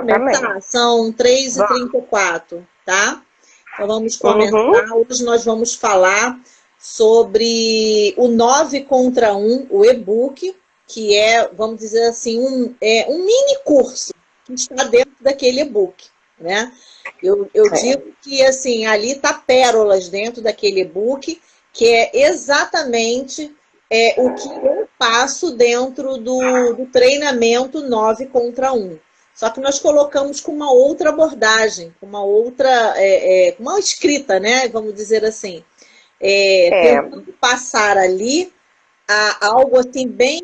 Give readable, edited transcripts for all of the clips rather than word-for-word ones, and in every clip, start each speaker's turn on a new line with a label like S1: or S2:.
S1: Exatamente.
S2: começar? São 3h34, tá? Então vamos começar. Hoje nós vamos falar sobre o 9 contra 1, o e-book, que é, vamos dizer assim, um mini curso que está dentro daquele e-book, né? Eu digo que assim, ali tá pérolas dentro daquele e-book, que é exatamente o que eu passo dentro do treinamento 9 contra 1. Só que nós colocamos com uma outra abordagem, com uma outra, uma escrita, né? Vamos dizer assim. Tentando passar ali algo assim bem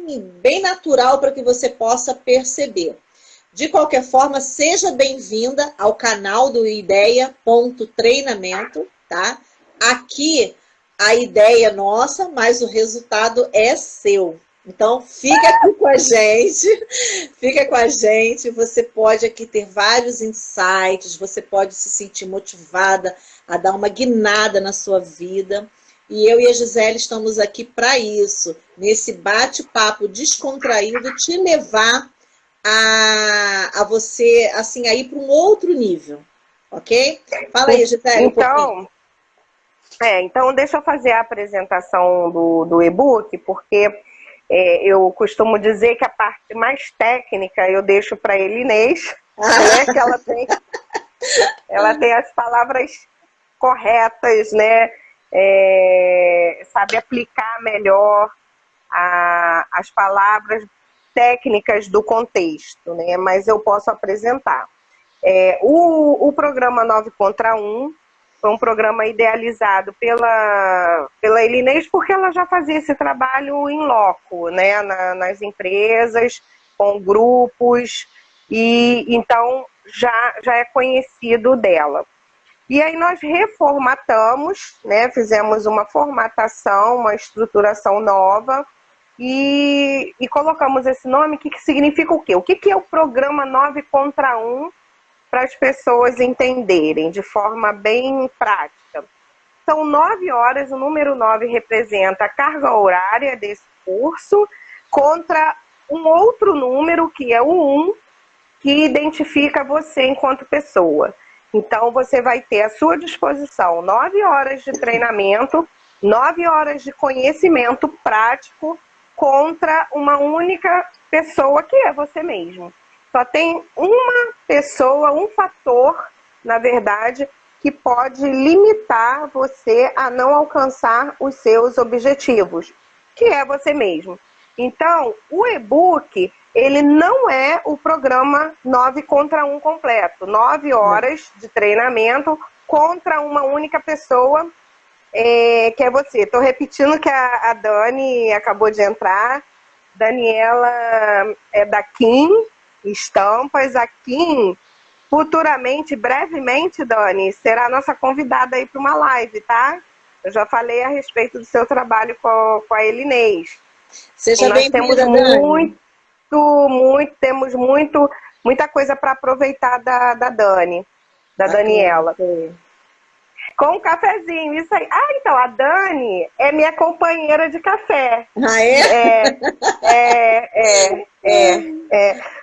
S2: natural para que você possa perceber. De qualquer forma, seja bem-vinda ao canal do Ideia.treinamento, tá? Aqui a ideia é nossa, mas o resultado é seu. Então, fica aqui com a gente, você pode aqui ter vários insights, você pode se sentir motivada a dar uma guinada na sua vida. E eu e a Gisele estamos aqui para isso, nesse bate-papo descontraído, te levar a você, assim, a ir para um outro nível, ok? Fala aí, Gisele, um pouquinho.
S1: Então deixa eu fazer a apresentação do e-book, porque eu costumo dizer que a parte mais técnica eu deixo para a Elinês, né, que ela tem as palavras corretas, né, sabe aplicar melhor as palavras técnicas do contexto, né, mas eu posso apresentar. O programa 9 contra 1 foi um programa idealizado pela Elinês, porque ela já fazia esse trabalho em loco, né, nas empresas, com grupos, e então já é conhecido dela. E aí nós reformatamos, né, fizemos uma formatação, uma estruturação nova, e colocamos esse nome, que significa o quê? O que é o programa 9 contra 1, para as pessoas entenderem de forma bem prática. São 9 horas, o número 9 representa a carga horária desse curso, contra um outro número, que é o 1, que identifica você enquanto pessoa. Então, você vai ter à sua disposição 9 horas de treinamento, 9 horas de conhecimento prático, contra uma única pessoa, que é você mesmo. Só tem uma pessoa, um fator, na verdade, que pode limitar você a não alcançar os seus objetivos, que é você mesmo. Então, o e-book, ele não é o programa 9 contra 1 completo. 9 horas de treinamento contra uma única pessoa, que é você. Estou repetindo que a Dani acabou de entrar. Daniela é da Kim Estampas. A Kim, futuramente, brevemente, Dani, será a nossa convidada aí para uma live, tá? Eu já falei a respeito do seu trabalho com a Elinês.
S2: Seja bem-vinda, Dani.
S1: Temos muita coisa para aproveitar da Dani, da Daniela. Com um cafezinho, isso aí. Então, a Dani é minha companheira de café.
S2: Ah,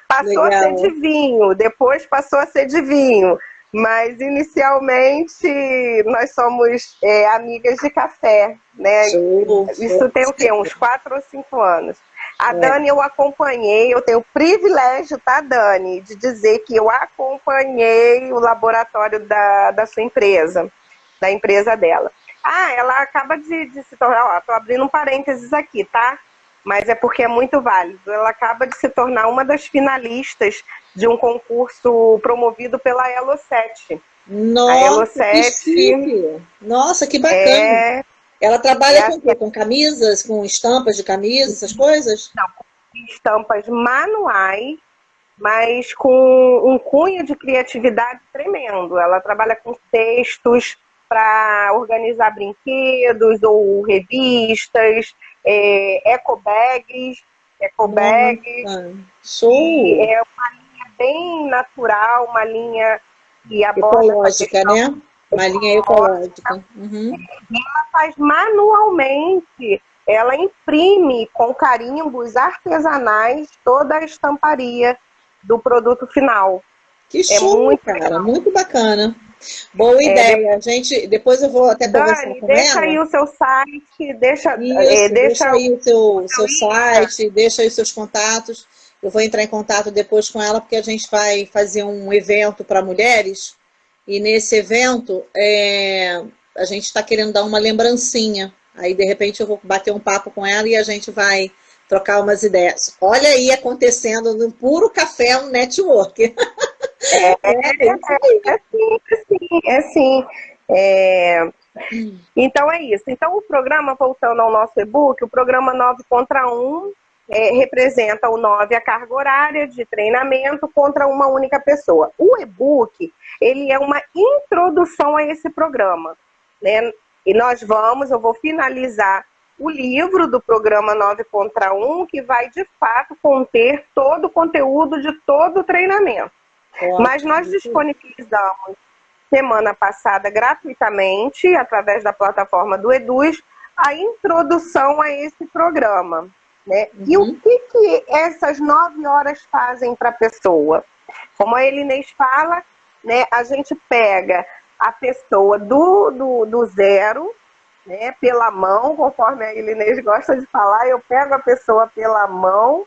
S1: Passou a ser de vinho, depois passou a ser de vinho. Mas, inicialmente, nós somos amigas de café, né? Isso tem o quê? Uns 4 ou 5 anos. A Dani eu acompanhei, eu tenho o privilégio, tá, Dani, de dizer que eu acompanhei o laboratório da sua empresa, da empresa dela. Ela acaba de se tornar, tô abrindo um parênteses aqui, tá? Mas é porque é muito válido. Ela acaba de se tornar uma das finalistas de um concurso promovido pela Elo7.
S2: Nossa, que chique! Nossa, que bacana! Ela trabalha com o quê? Com camisas, com estampas de camisas, essas coisas?
S1: Não, estampas manuais, mas com um cunho de criatividade tremendo. Ela trabalha com textos para organizar brinquedos ou revistas, ecobags.
S2: Show!
S1: E é uma linha bem natural, uma linha que aborda
S2: ecológica, né? Uma linha ecológica.
S1: Ela faz manualmente, ela imprime com carimbos artesanais toda a estamparia do produto final.
S2: Que show,
S1: muito
S2: cara,
S1: legal.
S2: muito bacana. Boa ideia. Gente, depois eu vou até conversar
S1: Dani,
S2: com
S1: deixa
S2: ela.
S1: aí o seu site, deixa
S2: Deixa aí o seu
S1: Insta.
S2: site, deixa aí os seus contatos. Eu vou entrar em contato depois com ela, porque a gente vai fazer um evento para mulheres. E nesse evento, a gente está querendo dar uma lembrancinha. Aí, de repente, eu vou bater um papo com ela e a gente vai trocar umas ideias. Olha aí acontecendo no puro café um network. Isso aí.
S1: É sim. É, Então é isso. Então o programa, voltando ao nosso e-book, o programa 9 contra 1 representa o 9 a carga horária de treinamento contra uma única pessoa. O e-book, ele é uma introdução a esse programa, né? E eu vou finalizar o livro do programa 9 contra 1, que vai de fato conter todo o conteúdo de todo o treinamento. Mas nós disponibilizamos semana passada gratuitamente, através da plataforma do Eduz, a introdução a esse programa. Né? E o que essas 9 horas fazem para a pessoa? Como a Elinês fala, né, a gente pega a pessoa do zero, né, pela mão, conforme a Elinês gosta de falar, eu pego a pessoa pela mão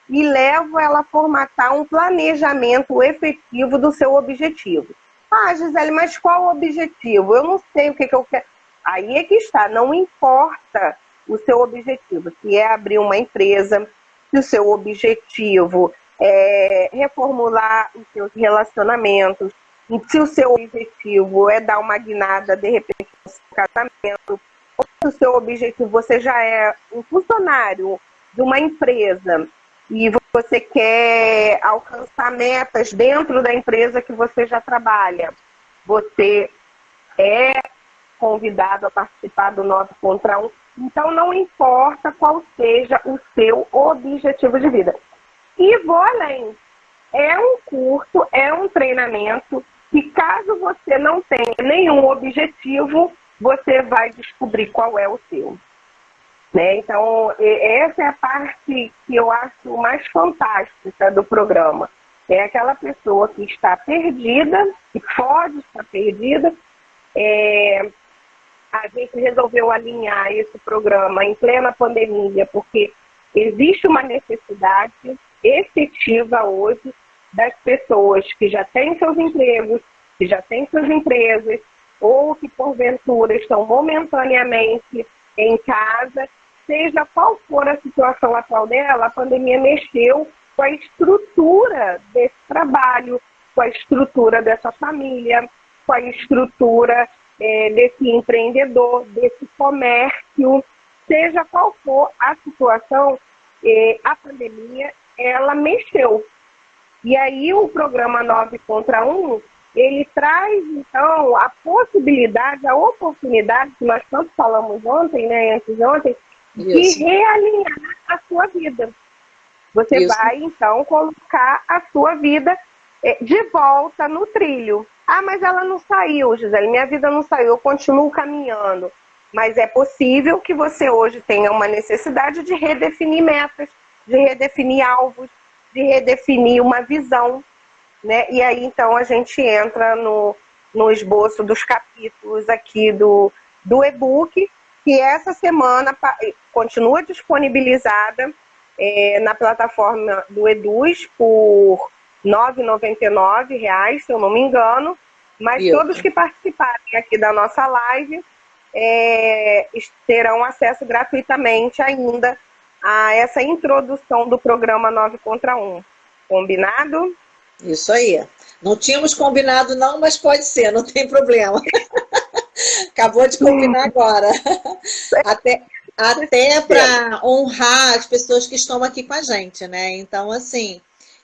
S1: e levo ela a formatar um planejamento efetivo do seu objetivo. Ah, Gisele, mas qual o objetivo? Eu não sei o que eu quero. Aí é que está, não importa o seu objetivo, se é abrir uma empresa, se o seu objetivo é reformular os seus relacionamentos, se o seu objetivo é dar uma guinada, de repente, no seu casamento, ou se o seu objetivo, você já é um funcionário de uma empresa e você quer alcançar metas dentro da empresa que você já trabalha, você é convidado a participar do 9 contra 1. Então, não importa qual seja o seu objetivo de vida. E vou além. É um curso, é um treinamento que, caso você não tenha nenhum objetivo, você vai descobrir qual é o seu. Né? Então, essa é a parte que eu acho mais fantástica do programa. É aquela pessoa que está perdida, que pode estar perdida. A gente resolveu alinhar esse programa em plena pandemia, porque existe uma necessidade efetiva hoje das pessoas que já têm seus empregos, que já têm suas empresas, ou que porventura estão momentaneamente em casa. Seja qual for a situação atual dela, a pandemia mexeu com a estrutura desse trabalho, com a estrutura dessa família, com a estrutura desse empreendedor, desse comércio. Seja qual for a situação, a pandemia, ela mexeu. E aí o programa 9 contra 1, ele traz, então, a possibilidade, a oportunidade, que nós tanto falamos ontem, né, antes de ontem, de realinhar a sua vida. Você vai, então, colocar a sua vida de volta no trilho. Ah, mas ela não saiu, Gisele, minha vida não saiu, eu continuo caminhando. Mas é possível que você hoje tenha uma necessidade de redefinir metas, de redefinir alvos, de redefinir uma visão, né? E aí, então, a gente entra no esboço dos capítulos aqui do e-book, que essa semana continua disponibilizada na plataforma do Eduz por R$ 9,99, se eu não me engano, mas todos que participarem aqui da nossa live terão acesso gratuitamente ainda a essa introdução do programa 9 contra 1. Combinado?
S2: Isso aí. Não tínhamos combinado não, mas pode ser, não tem problema. Acabou de combinar agora. Até para honrar as pessoas que estão aqui com a gente, né? Então, assim,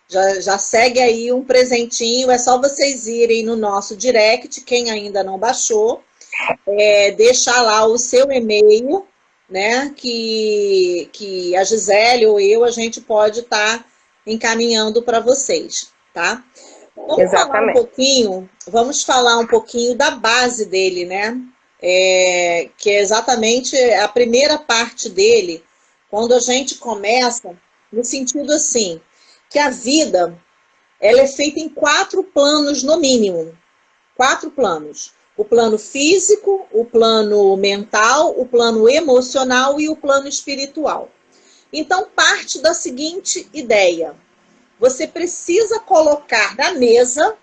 S2: já segue aí um presentinho. É só vocês irem no nosso direct, quem ainda não baixou, deixar lá o seu e-mail, né? Que a Gisele ou eu, a gente pode estar encaminhando para vocês, tá? Vamos falar um pouquinho da base dele, né? Que é exatamente a primeira parte dele, quando a gente começa no sentido assim, que a vida, ela é feita em 4 planos no mínimo. 4 planos. O plano físico, o plano mental, o plano emocional e o plano espiritual. Então, parte da seguinte ideia. Você precisa colocar na mesa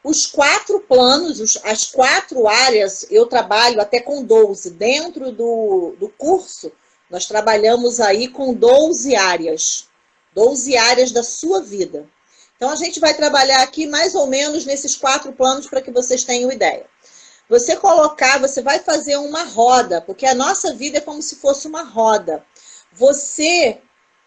S2: os 4 planos, as 4 áreas. Eu trabalho até com 12. Dentro do curso, nós trabalhamos aí com 12 áreas. 12 áreas da sua vida. Então, a gente vai trabalhar aqui mais ou menos nesses 4 planos para que vocês tenham ideia. Você vai fazer uma roda, porque a nossa vida é como se fosse uma roda. Você,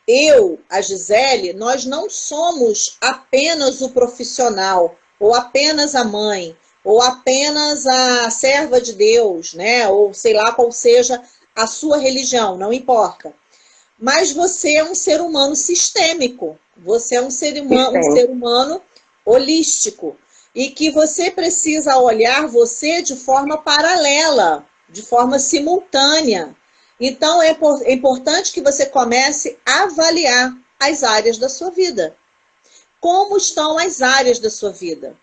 S2: eu, a Gisele, nós não somos apenas o profissional, ou apenas a mãe, ou apenas a serva de Deus, né? Ou sei lá qual seja a sua religião, não importa. Mas você é um ser humano sistêmico, você é um ser humano holístico. E que você precisa olhar você de forma paralela, de forma simultânea. Então, é importante que você comece a avaliar as áreas da sua vida. Como estão as áreas da sua vida?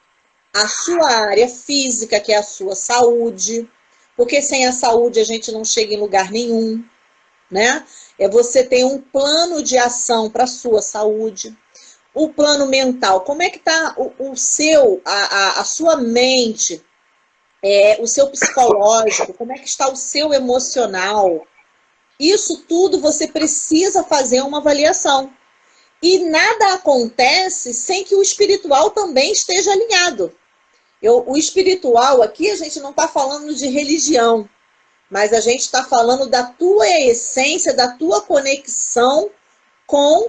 S2: A sua área física, que é a sua saúde, porque sem a saúde a gente não chega em lugar nenhum, né? É você ter um plano de ação para a sua saúde. O plano mental, como é que está a sua mente, o seu psicológico, como é que está o seu emocional? Isso tudo você precisa fazer uma avaliação. E nada acontece sem que o espiritual também esteja alinhado. O espiritual aqui, a gente não está falando de religião, mas a gente está falando da tua essência, da tua conexão com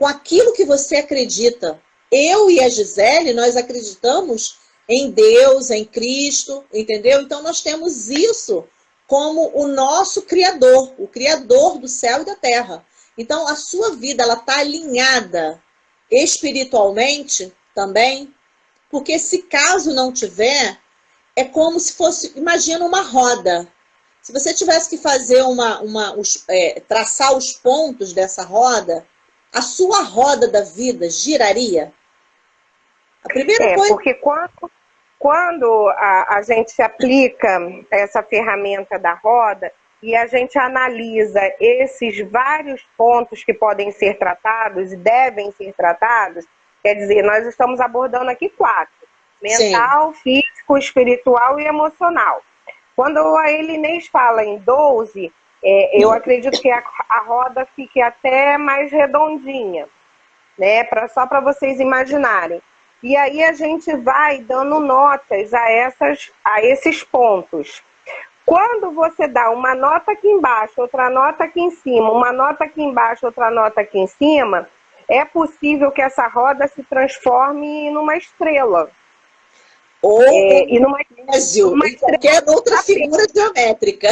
S2: aquilo que você acredita. Eu e a Gisele, nós acreditamos em Deus, em Cristo, entendeu? Então nós temos isso como o nosso Criador, o Criador do céu e da terra. Então a sua vida, ela está alinhada espiritualmente também, porque se caso não tiver, é como se fosse, imagina uma roda. Se você tivesse que fazer traçar os pontos dessa roda, a sua roda da vida giraria? A primeira coisa...
S1: Porque quando a gente aplica essa ferramenta da roda e a gente analisa esses vários pontos que podem ser tratados e devem ser tratados, quer dizer, nós estamos abordando aqui 4. Mental, Sim. Físico, espiritual e emocional. Quando a Elinês fala em 12... eu acredito que a roda fique até mais redondinha, né? Só para vocês imaginarem. E aí a gente vai dando notas a esses pontos. Quando você dá uma nota aqui embaixo, outra nota aqui em cima, uma nota aqui embaixo, outra nota aqui em cima, é possível que essa roda se transforme numa estrela.
S2: Ou qualquer outra figura geométrica.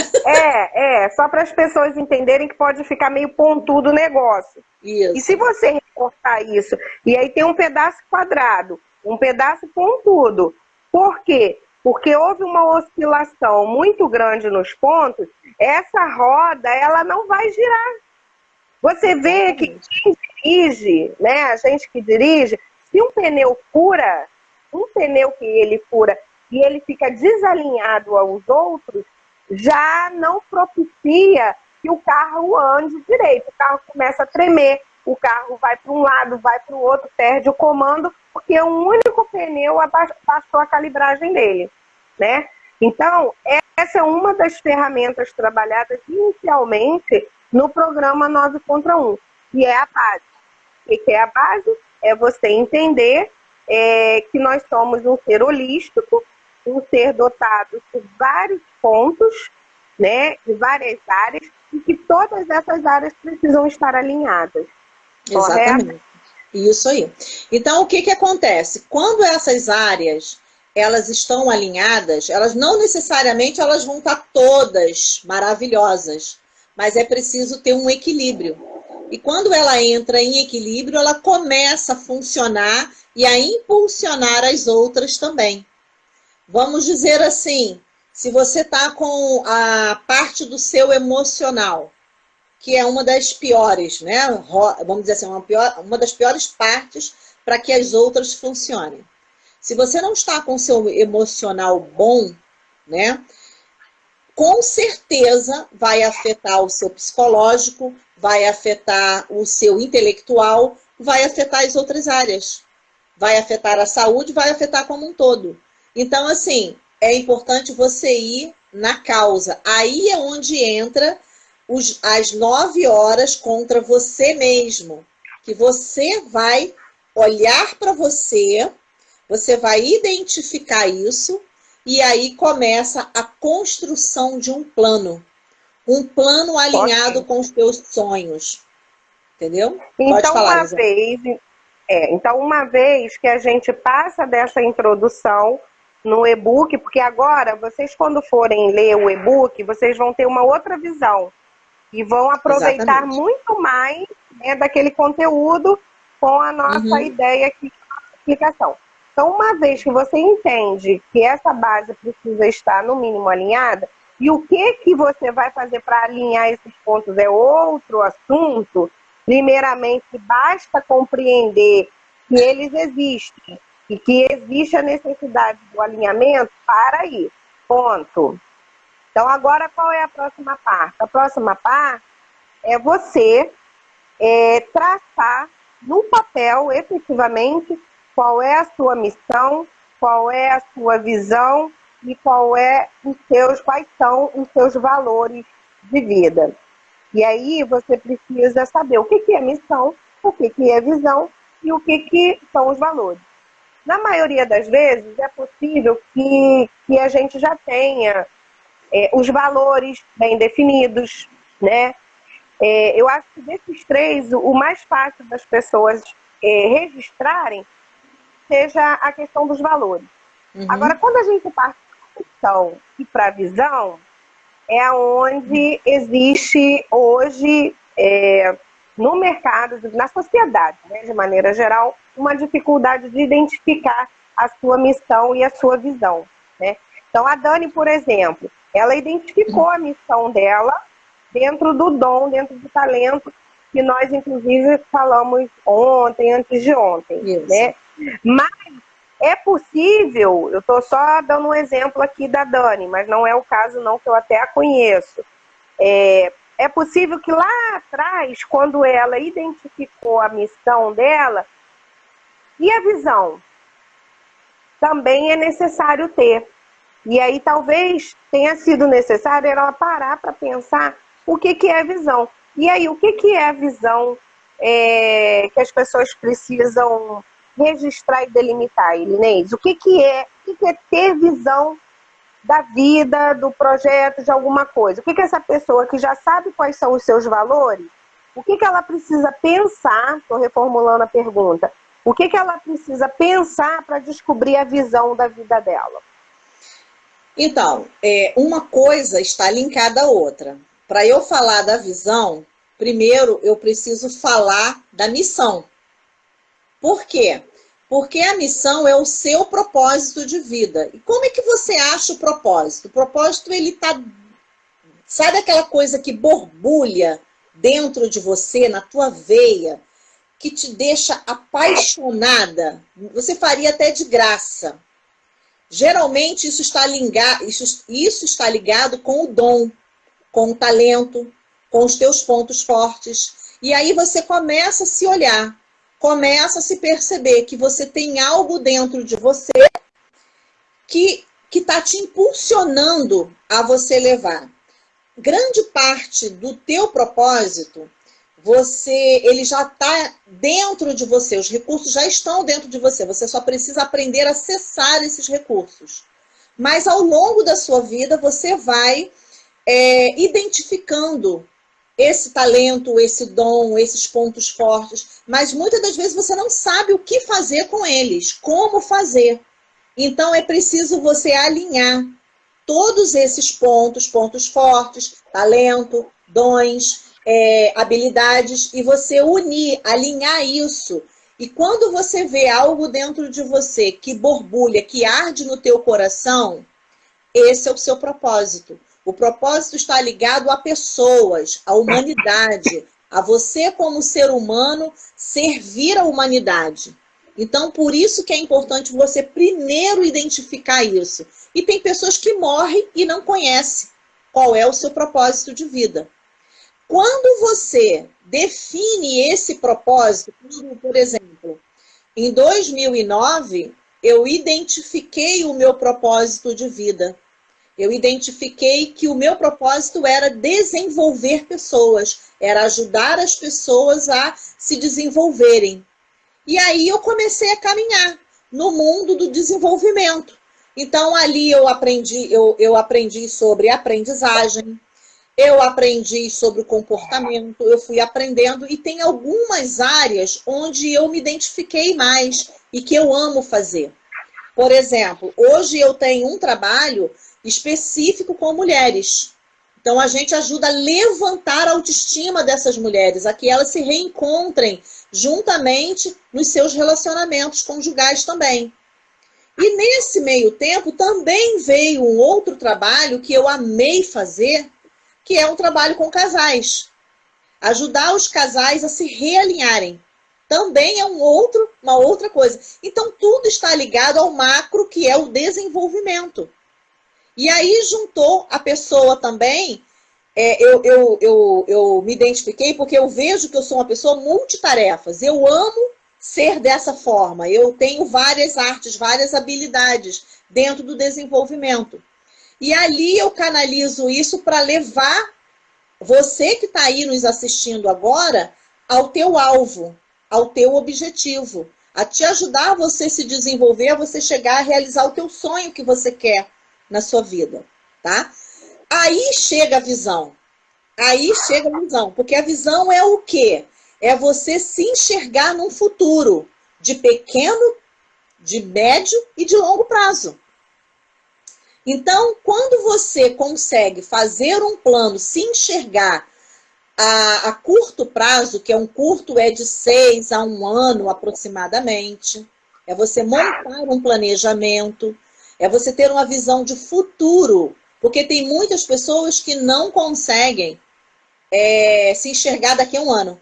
S1: Só para as pessoas entenderem que pode ficar meio pontudo o negócio.
S2: Isso.
S1: E se você recortar isso, e aí tem um pedaço quadrado, um pedaço pontudo. Por quê? Porque houve uma oscilação muito grande nos pontos, essa roda, ela não vai girar. Você vê que quem dirige, né, a gente que dirige, se um pneu fura, e ele fica desalinhado aos outros, já não propicia que o carro ande direito. O carro começa a tremer, o carro vai para um lado, vai para o outro, perde o comando, porque um único pneu abaixou a calibragem dele, né? Então, essa é uma das ferramentas trabalhadas inicialmente no programa 9 contra 1, que é a base. O que é a base? É você entender que nós somos um ser holístico, um ser dotado de vários pontos, né, de várias áreas, e que todas essas áreas precisam estar alinhadas.
S2: Exatamente.
S1: Correto?
S2: Isso aí. Então, o que acontece? Quando essas áreas elas estão alinhadas, elas não necessariamente elas vão estar todas maravilhosas, mas é preciso ter um equilíbrio. E quando ela entra em equilíbrio, ela começa a funcionar e a impulsionar as outras também. Vamos dizer assim, se você está com a parte do seu emocional, que é uma das piores, né? Vamos dizer assim, uma das piores partes para que as outras funcionem. Se você não está com o seu emocional bom, né, com certeza vai afetar o seu psicológico, vai afetar o seu intelectual, vai afetar as outras áreas. Vai afetar a saúde, vai afetar como um todo. Então, assim, é importante você ir na causa. Aí é onde entra as 9 horas contra você mesmo. Que você vai olhar para você, você vai identificar isso, e aí começa a construção de um plano. Um plano alinhado com os teus sonhos. Entendeu?
S1: Então,
S2: pode falar, Lisa.
S1: Então, uma vez que a gente passa dessa introdução no e-book, porque agora, vocês quando forem ler o e-book, vocês vão ter uma outra visão. E vão aproveitar
S2: Exatamente.
S1: muito mais, né, daquele conteúdo com a nossa ideia aqui, com a nossa explicação. Então, uma vez que você entende que essa base precisa estar no mínimo alinhada, e o que você vai fazer para alinhar esses pontos é outro assunto. Primeiramente, basta compreender que eles existem e que existe a necessidade do alinhamento para isso. Ponto. Então, agora, qual é a próxima parte? A próxima parte é você traçar no papel, efetivamente, qual é a sua missão, qual é a sua visão e quais são os seus valores de vida. E aí você precisa saber o que é missão, o que é visão e o que são os valores. Na maioria das vezes, é possível que a gente já tenha os valores bem definidos, né? Eu acho que desses três, o mais fácil das pessoas registrarem seja a questão dos valores. Agora, quando a gente parte para a missão e para a visão, é onde existe hoje, no mercado, na sociedade, né, de maneira geral, uma dificuldade de identificar a sua missão e a sua visão, né? Então, a Dani, por exemplo, ela identificou a missão dela dentro do dom, dentro do talento, que nós, inclusive, falamos ontem, antes de ontem, né? Mas é possível, eu estou só dando um exemplo aqui da Dani, mas não é o caso não, que eu até a conheço. É possível que lá atrás, quando ela identificou a missão dela, e a visão, também é necessário ter. E aí talvez tenha sido necessário ela parar para pensar o que é a visão. E aí, o que é a visão que as pessoas precisam registrar e delimitar, Elinês? O que é ter visão da vida, do projeto, de alguma coisa? O que essa pessoa que já sabe quais são os seus valores, o que ela precisa pensar, estou reformulando a pergunta, o que ela precisa pensar para descobrir a visão da vida dela?
S2: Então, uma coisa está linkada à outra. Para eu falar da visão, primeiro eu preciso falar da missão. Por quê? Porque a missão é o seu propósito de vida. E como é que você acha o propósito? O propósito, ele tá... Sabe aquela coisa que borbulha dentro de você, na tua veia, que te deixa apaixonada? Você faria até de graça. Geralmente isso está ligado com o dom, com o talento, com os teus pontos fortes. E aí você começa a se olhar, começa a se perceber que você tem algo dentro de você que está te impulsionando a você levar. Grande parte do teu propósito, ele já está dentro de você, os recursos já estão dentro de você, você só precisa aprender a acessar esses recursos. Mas ao longo da sua vida, você vai identificando esse talento, esse dom, esses pontos fortes, mas muitas das vezes você não sabe o que fazer com eles, como fazer. Então é preciso você alinhar todos esses pontos fortes, talento, dons, habilidades, e você unir, alinhar isso. E quando você vê algo dentro de você que borbulha, que arde no teu coração, esse é o seu propósito. O propósito está ligado a pessoas, à humanidade, a você como ser humano servir a humanidade. Então, por isso que é importante você primeiro identificar isso. E tem pessoas que morrem e não conhecem qual é o seu propósito de vida. Quando você define esse propósito, por exemplo, em 2009, eu identifiquei o meu propósito de vida. Eu identifiquei que o meu propósito era desenvolver pessoas, era ajudar as pessoas a se desenvolverem. E aí eu comecei a caminhar no mundo do desenvolvimento. Então, ali eu aprendi sobre aprendizagem, eu aprendi sobre o comportamento, eu fui aprendendo, e tem algumas áreas onde eu me identifiquei mais e que eu amo fazer. Por exemplo, hoje eu tenho um trabalho específico com mulheres. Então, a gente ajuda a levantar a autoestima dessas mulheres, a que elas se reencontrem juntamente nos seus relacionamentos conjugais também. E nesse meio tempo também veio um outro trabalho que eu amei fazer, que é um trabalho com casais. Ajudar os casais a se realinharem. Também é uma outra coisa. Então, tudo está ligado ao macro, que é o desenvolvimento. E aí juntou a pessoa também. Eu me identifiquei porque eu vejo que eu sou uma pessoa multitarefas. Eu amo ser dessa forma. Eu tenho várias artes, várias habilidades dentro do desenvolvimento. E ali eu canalizo isso para levar você que está aí nos assistindo agora ao teu alvo, ao teu objetivo, a te ajudar a você se desenvolver, a você chegar a realizar o teu sonho que você quer na sua vida, tá? Aí chega a visão. Aí chega a visão, porque a visão é o quê? É você se enxergar num futuro de pequeno, de médio e de longo prazo. Então, quando você consegue fazer um plano, se enxergar a curto prazo, que é um curto, é de 6 a 1 ano aproximadamente, é você montar um planejamento, é você ter uma visão de futuro, porque tem muitas pessoas que não conseguem se enxergar daqui a 1 ano.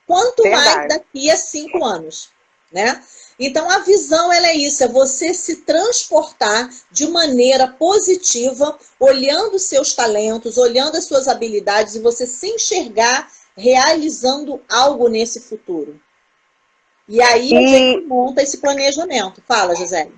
S2: Quanto mais daqui a 5 anos, né? Então, a visão, ela é isso, é você se transportar de maneira positiva, olhando os seus talentos, olhando as suas habilidades, e você se enxergar realizando algo nesse futuro. E aí a gente monta esse planejamento. Fala, Gisele.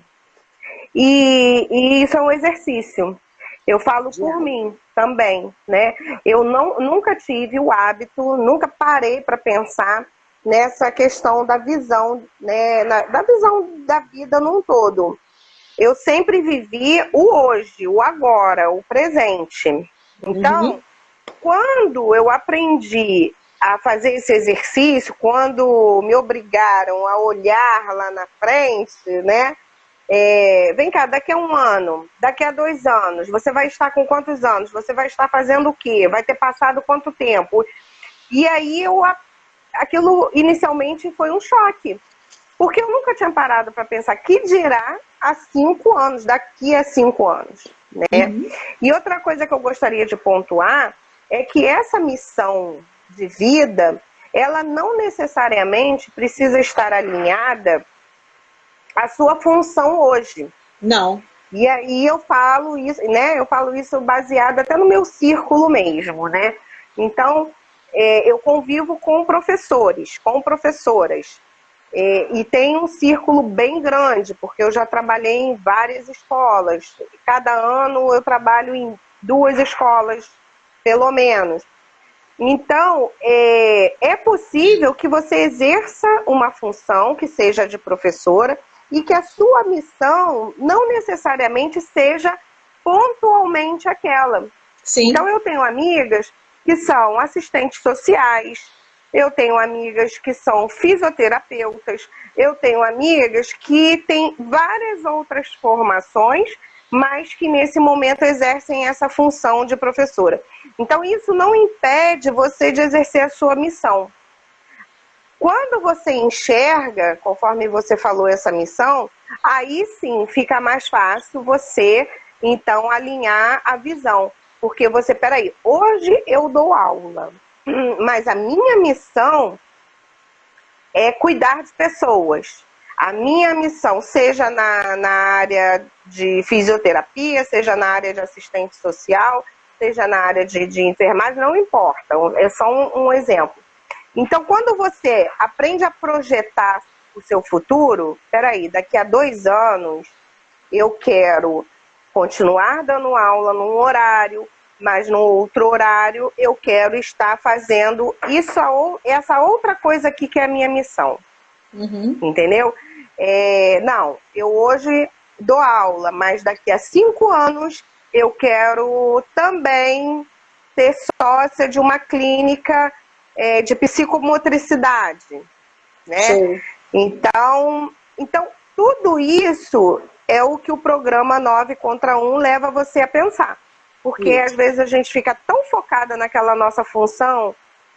S1: E isso é um exercício. Eu falo por mim também, né? Eu nunca tive o hábito, nunca parei para pensar nessa questão da visão, né? Da visão da vida num todo. Eu sempre vivi o hoje, o agora, o presente. Então, quando eu aprendi a fazer esse exercício, quando me obrigaram a olhar lá na frente, né? Vem cá, daqui a 1 ano, daqui a 2 anos, você vai estar com quantos anos? Você vai estar fazendo o quê? Vai ter passado quanto tempo? E aí aquilo inicialmente foi um choque, porque eu nunca tinha parado para pensar que dirá há 5 anos, daqui a 5 anos, né? E outra coisa que eu gostaria de pontuar é que essa missão de vida, ela não necessariamente precisa estar alinhada à sua função hoje.
S2: Não.
S1: E aí eu falo isso, né? Eu falo isso baseado até no meu círculo mesmo, né? Então, eu convivo com professores, com professoras. E tem um círculo bem grande, porque eu já trabalhei em várias escolas. Cada ano eu trabalho em 2 escolas, pelo menos. Então, é possível que você exerça uma função que seja de professora e que a sua missão não necessariamente seja pontualmente aquela.
S2: Sim.
S1: Então, eu tenho amigas que são assistentes sociais, eu tenho amigas que são fisioterapeutas, eu tenho amigas que têm várias outras formações, mas que nesse momento exercem essa função de professora. Então, isso não impede você de exercer a sua missão. Quando você enxerga, conforme você falou, essa missão, aí sim fica mais fácil você, então, alinhar a visão. Porque você, peraí, hoje eu dou aula, mas a minha missão é cuidar de pessoas. A minha missão, seja na área de fisioterapia, seja na área de assistente social, seja na área de enfermagem, não importa, é só um exemplo. Então, quando você aprende a projetar o seu futuro, peraí, daqui a 2 anos eu quero continuar dando aula num horário, mas no outro horário eu quero estar fazendo essa outra coisa aqui que é a minha missão. Entendeu? Não, eu hoje dou aula, mas daqui a 5 anos eu quero também ser sócia de uma clínica de psicomotricidade, né? Sim. Então, tudo isso é o que o programa 9 contra 1 leva você a pensar. Porque às vezes a gente fica tão focada naquela nossa função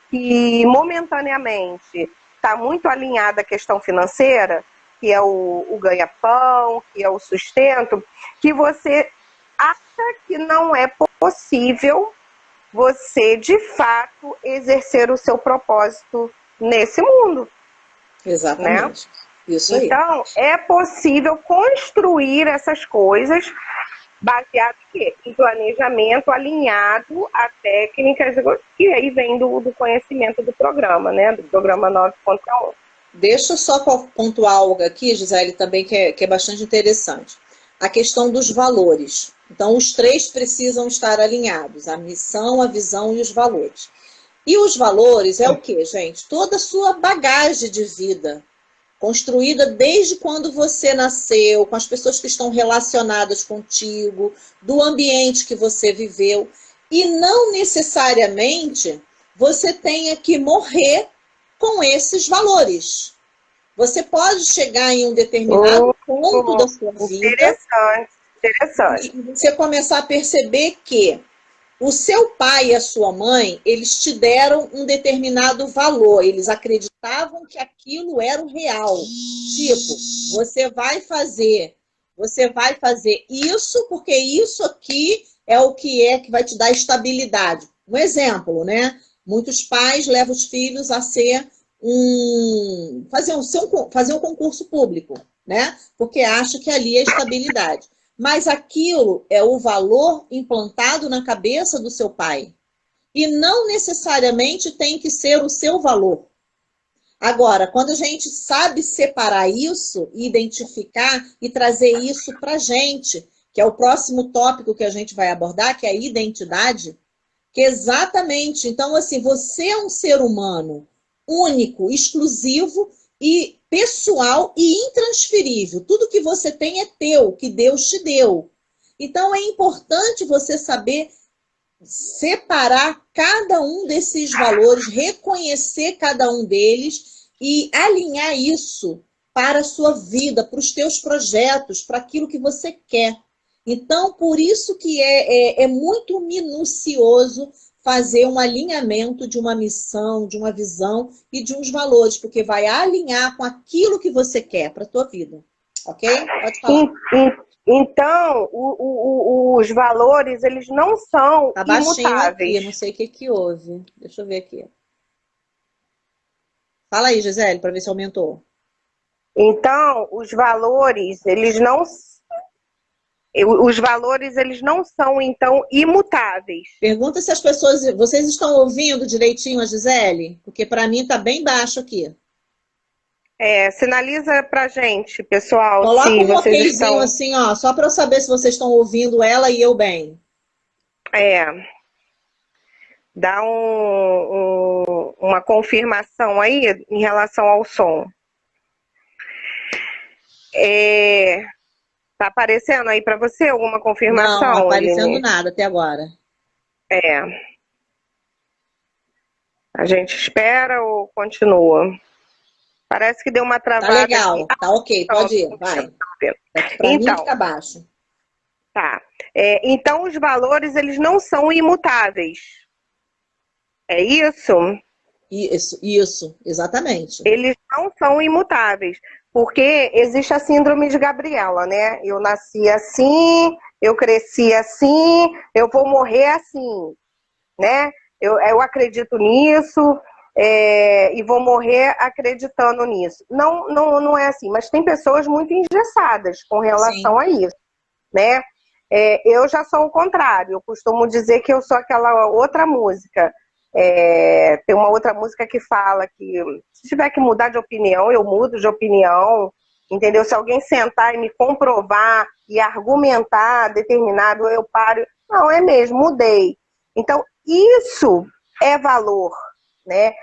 S1: que momentaneamente está muito alinhada à questão financeira, que é o ganha-pão, que é o sustento, que você acha que não é possível você, de fato, exercer o seu propósito nesse mundo.
S2: Exatamente. Né? Isso aí.
S1: Então, é possível construir essas coisas baseado em planejamento alinhado a técnicas, que aí vem do conhecimento do programa, né? Do programa 9 contra 1.
S2: Deixa eu só pontuar algo aqui, Gisele, também que é bastante interessante. A questão dos valores. Então, os 3 precisam estar alinhados. A missão, a visão e os valores. E os valores é o quê, gente? Toda a sua bagagem de vida, construída desde quando você nasceu, com as pessoas que estão relacionadas contigo, do ambiente que você viveu. E não necessariamente você tenha que morrer com esses valores. Você pode chegar em um determinado ponto da sua vida.
S1: Interessante.
S2: E você começar a perceber que o seu pai e a sua mãe, eles te deram um determinado valor. Eles acreditavam que aquilo era o real. Tipo, você vai fazer isso porque isso aqui é o que vai te dar estabilidade. Um exemplo, né? Muitos pais levam os filhos a fazer um concurso público, né? Porque acha que ali é estabilidade. Mas aquilo é o valor implantado na cabeça do seu pai. E não necessariamente tem que ser o seu valor. Agora, quando a gente sabe separar isso, identificar e trazer isso para a gente, que é o próximo tópico que a gente vai abordar, que é a identidade, que exatamente, então assim, você é um ser humano único, exclusivo e pessoal e intransferível. Tudo que você tem é teu, que Deus te deu. Então é importante você saber separar cada um desses valores, reconhecer cada um deles e alinhar isso para a sua vida, para os teus projetos, para aquilo que você quer. Então, por isso que é muito minucioso fazer um alinhamento de uma missão, de uma visão e de uns valores, porque vai alinhar com aquilo que você quer para a tua vida. Ok? Pode falar.
S1: Então, os valores, eles não são imutáveis.
S2: Aqui, não sei o que houve. Deixa eu ver aqui. Fala aí, Gisele, para ver se aumentou.
S1: Então, os valores, eles não são, então, imutáveis.
S2: Pergunta se as pessoas... Vocês estão ouvindo direitinho a Gisele? Porque para mim está bem baixo aqui.
S1: Sinaliza pra gente, pessoal.
S2: Coloca
S1: se
S2: um
S1: vocês
S2: okzinho assim, ó, só para eu saber se vocês estão ouvindo ela e eu bem.
S1: Dá uma confirmação aí em relação ao som. Tá aparecendo aí para você alguma confirmação?
S2: Não, não aparecendo nada até agora.
S1: A gente espera ou continua? Parece que deu uma travada.
S2: Tá legal, aqui. Tá ok, pode ir, vai. Pra mim fica baixo.
S1: Tá. Então, os valores, eles não são imutáveis. É isso?
S2: Isso, exatamente.
S1: Eles não são imutáveis. Porque existe a síndrome de Gabriela, né? Eu nasci assim, eu cresci assim, eu vou morrer assim, né? Eu acredito nisso. e vou morrer acreditando nisso. Não, não, não é assim, mas tem pessoas muito engessadas com relação a isso, né? Eu já sou o contrário, eu costumo dizer que eu sou aquela outra música. Tem uma outra música que fala que se tiver que mudar de opinião, eu mudo de opinião, entendeu? Se alguém sentar e me comprovar e argumentar determinado, eu paro. Não, é mesmo, mudei. Então, isso é valor, né?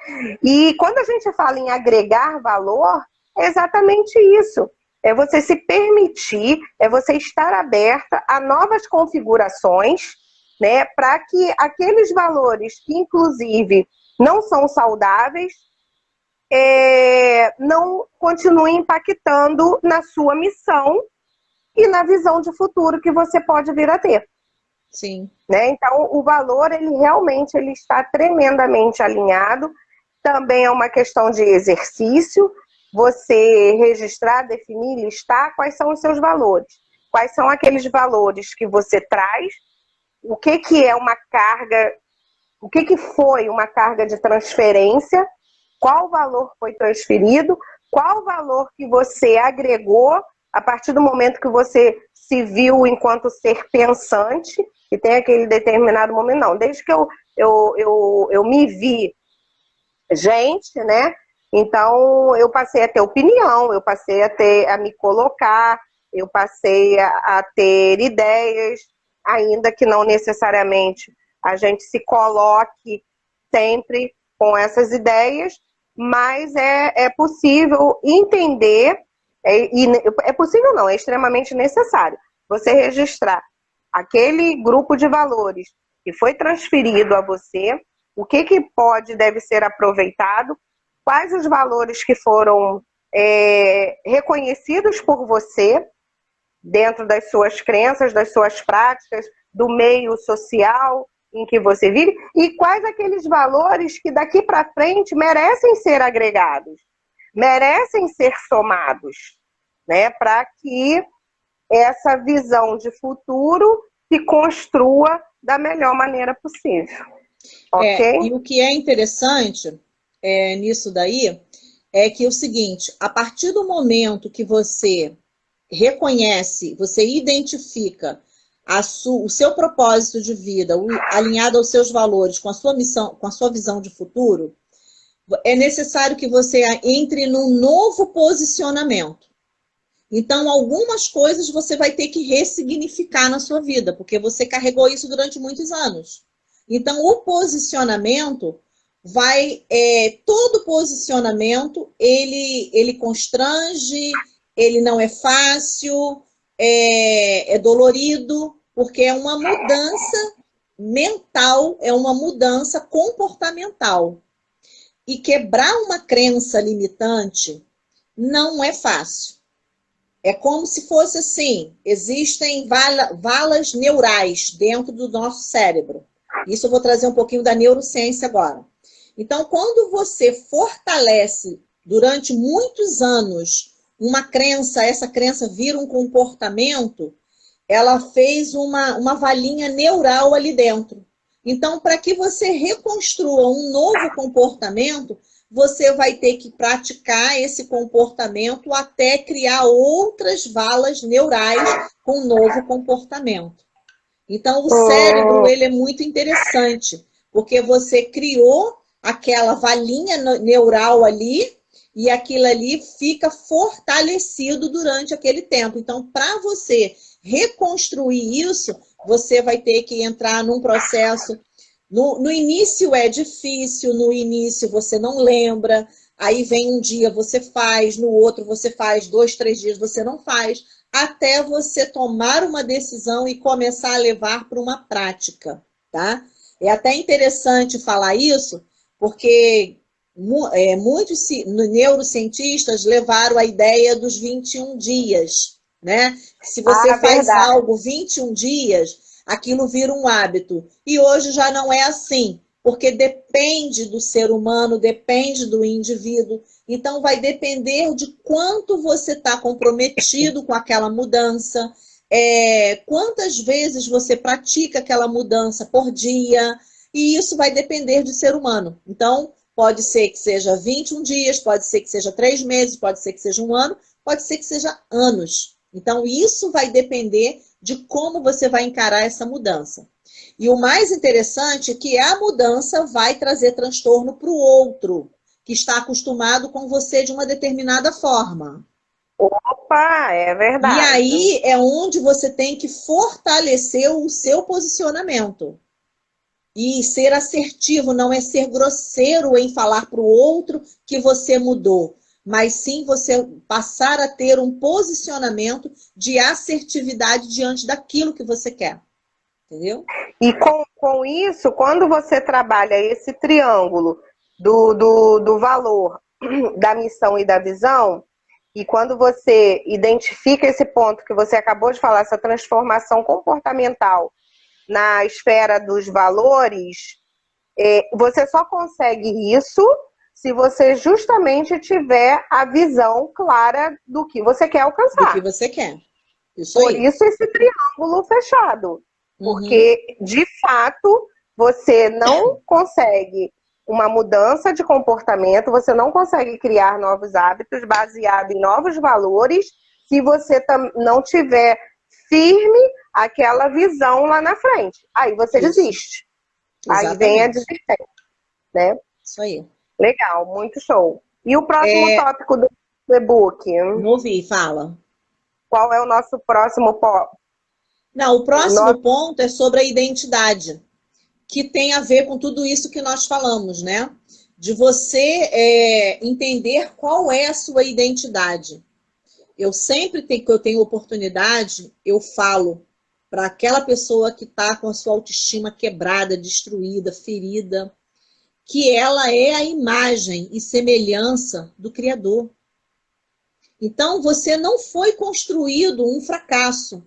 S1: E quando a gente fala em agregar valor, é exatamente isso. É você se permitir, é você estar aberta a novas configurações, né, para que aqueles valores que, inclusive, não são saudáveis, não continuem impactando na sua missão e na visão de futuro que você pode vir a ter.
S2: Sim.
S1: Né? Então, o valor, ele realmente ele está tremendamente alinhado. Também é uma questão de exercício, você registrar, definir, listar quais são os seus valores. Quais são aqueles valores que você traz, o que é uma carga, o que foi uma carga de transferência, qual valor foi transferido, qual valor que você agregou a partir do momento que você se viu enquanto ser pensante, e tem aquele determinado momento, não, desde que eu me vi gente, né? Então, eu passei a ter opinião, eu passei a me colocar, eu passei a ter ideias, ainda que não necessariamente a gente se coloque sempre com essas ideias, mas é possível entender, é possível não, é extremamente necessário você registrar aquele grupo de valores que foi transferido a você, o que deve ser aproveitado, quais os valores que foram reconhecidos por você dentro das suas crenças, das suas práticas, do meio social em que você vive, e quais aqueles valores que daqui para frente merecem ser agregados, merecem ser somados, né, para que essa visão de futuro se construa da melhor maneira possível. Okay?
S2: E o que é interessante nisso daí é que é o seguinte, a partir do momento que você reconhece, você identifica o seu propósito de vida, alinhado aos seus valores, com a sua missão, com a sua visão de futuro, é necessário que você entre num novo posicionamento. Então, algumas coisas você vai ter que ressignificar na sua vida, porque você carregou isso durante muitos anos. Então, o posicionamento todo posicionamento, ele constrange, ele não é fácil, é dolorido, porque é uma mudança mental, é uma mudança comportamental. E quebrar uma crença limitante não é fácil. É como se fosse assim, existem valas neurais dentro do nosso cérebro. Isso eu vou trazer um pouquinho da neurociência agora. Então, quando você fortalece durante muitos anos uma crença, essa crença vira um comportamento, ela fez uma valinha neural ali dentro. Então, para que você reconstrua um novo comportamento, você vai ter que praticar esse comportamento até criar outras valas neurais com um novo comportamento. Então, o cérebro, ele é muito interessante, porque você criou aquela valinha neural ali e aquilo ali fica fortalecido durante aquele tempo. Então, para você reconstruir isso, você vai ter que entrar num processo. No início é difícil, no início você não lembra, aí vem um dia você faz, no outro você faz, 2, 3 dias você não faz, até você tomar uma decisão e começar a levar para uma prática, tá? É até interessante falar isso, porque muitos neurocientistas levaram a ideia dos 21 dias, né? Se você faz algo 21 dias, aquilo vira um hábito. E hoje já não é assim, porque depende do ser humano, depende do indivíduo. Então, vai depender de quanto você está comprometido com aquela mudança, quantas vezes você pratica aquela mudança por dia, e isso vai depender do ser humano. Então, Pode ser que seja 21 dias, pode ser que seja 3 meses, pode ser que seja um ano, pode ser que seja anos. Então, isso vai depender de como você vai encarar essa mudança. E o mais interessante é que a mudança vai trazer transtorno para o outro, que está acostumado com você de uma determinada forma.
S1: Opa, é verdade.
S2: E aí é onde você tem que fortalecer o seu posicionamento. E ser assertivo não é ser grosseiro em falar para o outro que você mudou, mas sim você passar a ter um posicionamento de assertividade diante daquilo que você quer. Entendeu?
S1: E com isso, quando você trabalha esse triângulo do valor, da missão e da visão, e quando você identifica esse ponto que você acabou de falar, essa transformação comportamental na esfera dos valores, você só consegue isso se você justamente tiver a visão clara do que você quer alcançar.
S2: Do que você quer. Isso
S1: Por
S2: aí.
S1: isso esse triângulo fechado. Porque, de fato, você não consegue uma mudança de comportamento, você não consegue criar novos hábitos baseados em novos valores se você não tiver firme aquela visão lá na frente. Aí você desiste. Aí vem a desistência, né?
S2: Isso aí.
S1: Legal, muito show. E o próximo tópico do e-book?
S2: Não ouvi, fala.
S1: Qual é o nosso próximo ponto?
S2: Não, o próximo ponto é sobre a identidade, que tem a ver com tudo isso que nós falamos, né? De você entender qual é a sua identidade. Eu sempre que eu tenho oportunidade, eu falo para aquela pessoa que está com a sua autoestima quebrada, destruída, ferida, que ela é a imagem e semelhança do Criador. Então, você não foi construído um fracasso.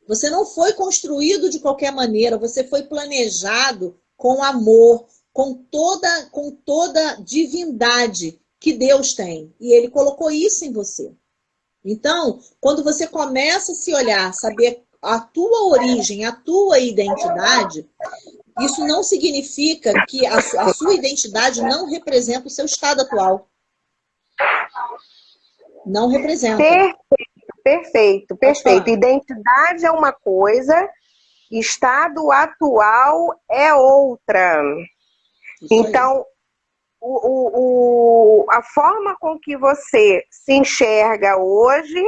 S2: Você não foi construído de qualquer maneira. Você foi planejado com amor, com toda divindade que Deus tem. E Ele colocou isso em você. Então, quando você começa a se olhar, saber a tua origem, a tua identidade, isso não significa que a sua identidade não representa o seu estado atual. Não representa.
S1: Perfeito. Identidade é uma coisa, estado atual é outra. Então, a forma com que você se enxerga hoje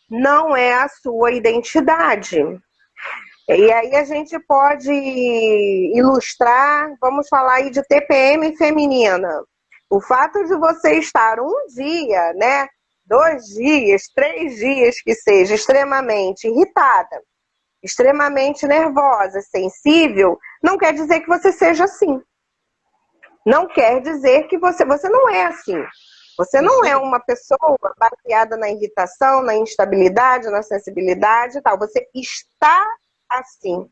S1: não é a sua identidade. E aí a gente pode ilustrar, vamos falar aí de TPM feminina. O fato de você estar um dia, né, 2 dias, 3 dias que seja, extremamente irritada, extremamente nervosa, sensível, não quer dizer que você seja assim. Não quer dizer que você não é assim. Você não é uma pessoa baseada na irritação, na instabilidade, na sensibilidade e tal. Você está assim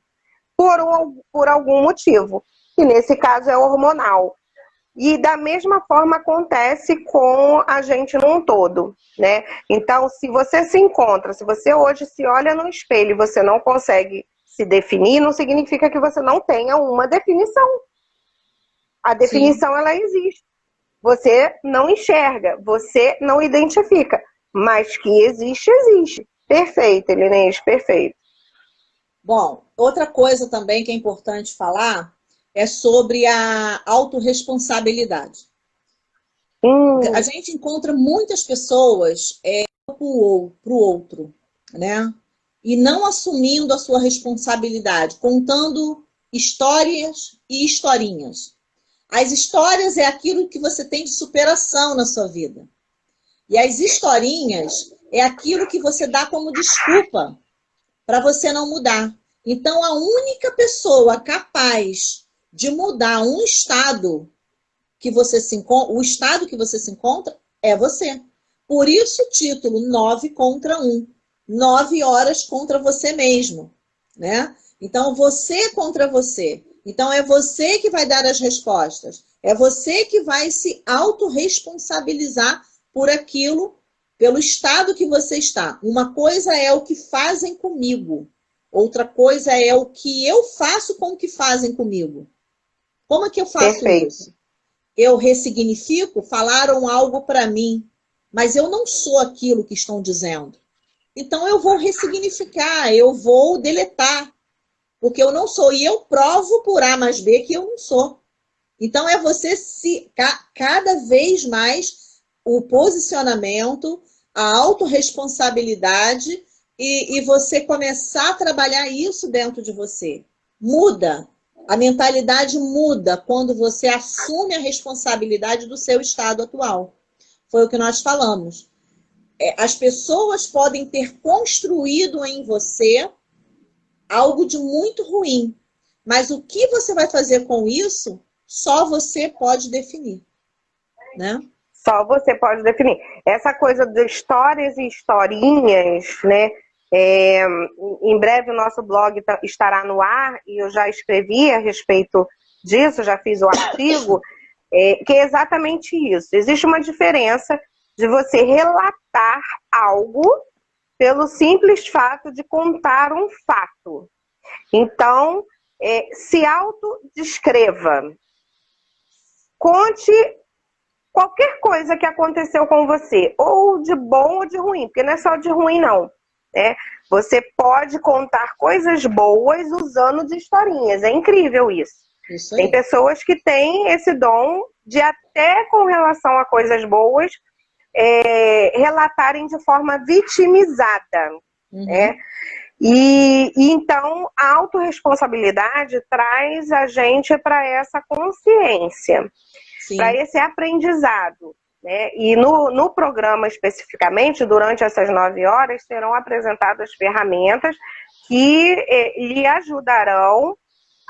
S1: por algum motivo, que nesse caso é hormonal. E da mesma forma acontece com a gente num todo, né? Então, se você se encontra, se você hoje se olha no espelho e você não consegue se definir, não significa que você não tenha uma definição. A definição, ela existe. Você não enxerga, você não identifica, mas que existe, existe. Perfeito, Elinês, perfeito.
S2: Bom, outra coisa também que é importante falar é sobre a autorresponsabilidade. A gente encontra muitas pessoas para o outro, né? E não assumindo a sua responsabilidade, contando histórias e historinhas. As histórias é aquilo que você tem de superação na sua vida. E as historinhas é aquilo que você dá como desculpa para você não mudar. Então, a única pessoa capaz de mudar um estado que você se encontra, o estado que você se encontra, é você. Por isso o título 9 contra 1. 9 horas contra você mesmo, né? Então, você contra você. Então, é você que vai dar as respostas. É você que vai se autorresponsabilizar por aquilo, pelo estado que você está. Uma coisa é o que fazem comigo. Outra coisa é o que eu faço com o que fazem comigo. Como é que eu faço isso? eu ressignifico, falaram algo para mim, mas eu não sou aquilo que estão dizendo. Então eu vou ressignificar, eu vou deletar, porque eu não sou. E eu provo por A mais B que eu não sou. Então é você cada vez mais o posicionamento, a autorresponsabilidade e você começar a trabalhar isso dentro de você. Muda. A mentalidade muda quando você assume a responsabilidade do seu estado atual. Foi o que nós falamos. As pessoas podem ter construído em você algo de muito ruim, mas o que você vai fazer com isso, só você pode definir, né?
S1: Só você pode definir. Essa coisa de histórias e historinhas, né? Em breve o nosso blog estará no ar e eu já escrevi a respeito disso, já fiz o artigo, que é exatamente isso. Existe uma diferença de você relatar algo pelo simples fato de contar um fato. Então, se autodescreva. Conte qualquer coisa que aconteceu com você, ou de bom ou de ruim, porque não é só de ruim, não. Né? Você pode contar coisas boas usando de historinhas. É incrível isso.
S2: Isso aí.
S1: Tem pessoas que têm esse dom de até com relação a coisas boas, relatarem de forma vitimizada. Né? E então a autorresponsabilidade traz a gente para essa consciência, para esse aprendizado. Né? E no programa especificamente, durante essas 9 horas, serão apresentadas ferramentas que lhe ajudarão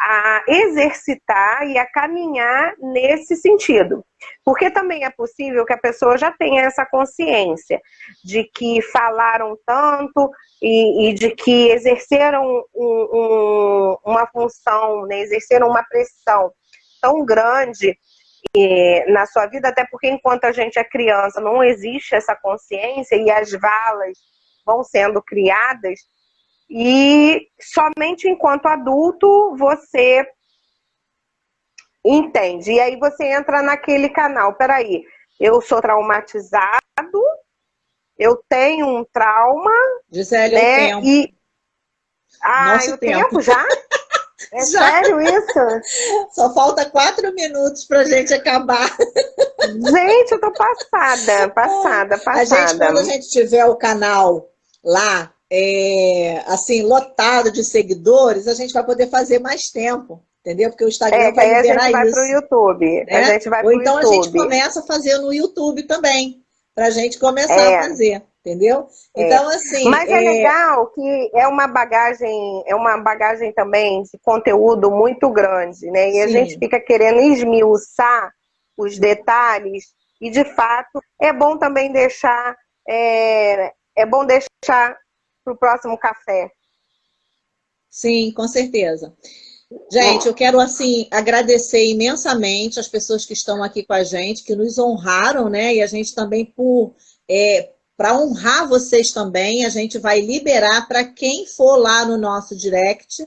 S1: a exercitar e a caminhar nesse sentido. Porque também é possível que a pessoa já tenha essa consciência de que falaram tanto e de que exerceram uma função, né, exerceram uma pressão tão grande na sua vida, até porque enquanto a gente é criança não existe essa consciência e as valas vão sendo criadas e somente enquanto adulto você entende. E aí você entra naquele canal, peraí, eu sou traumatizado, eu tenho um trauma,
S2: Gisele,
S1: né?
S2: o tempo.
S1: O tempo já? É
S2: Já.
S1: sério isso?
S2: Só falta 4 minutos pra gente acabar.
S1: Gente, eu tô passada.
S2: A gente, quando a gente tiver o canal lá, assim, lotado de seguidores, a gente vai poder fazer mais tempo, entendeu? Porque o Instagram vai liberar isso.
S1: A gente vai pro YouTube.
S2: Né?
S1: A gente vai
S2: Ou
S1: pro
S2: então
S1: YouTube.
S2: A gente começa a fazer no YouTube também, pra gente começar a fazer, entendeu? Então, assim...
S1: Mas é legal que é uma bagagem também de conteúdo muito grande, né? E a gente fica querendo esmiuçar os detalhes e, de fato, é bom também deixar para o próximo café.
S2: Sim, com certeza. Gente, eu quero, assim, agradecer imensamente as pessoas que estão aqui com a gente, que nos honraram, né? E a gente também, para honrar vocês também, a gente vai liberar para quem for lá no nosso direct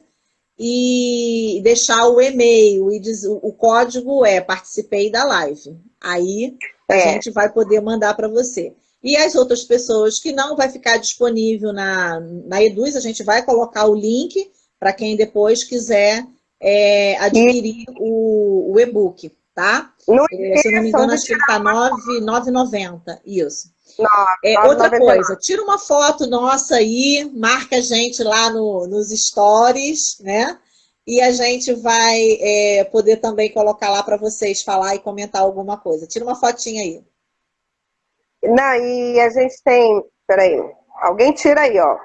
S2: e deixar o e-mail e o código participei da live. Aí a gente vai poder mandar para você. E as outras pessoas que não vai ficar disponível na Eduz, a gente vai colocar o link para quem depois quiser adquirir o e-book, tá? Se eu não me engano, acho que ele está R$ 9,90. Isso. Outra coisa, tira uma foto nossa aí, marca a gente lá nos stories, né? E a gente vai poder também colocar lá para vocês falar e comentar alguma coisa. Tira uma fotinha aí.
S1: Não, e a gente tem... Peraí. Alguém tira aí, ó.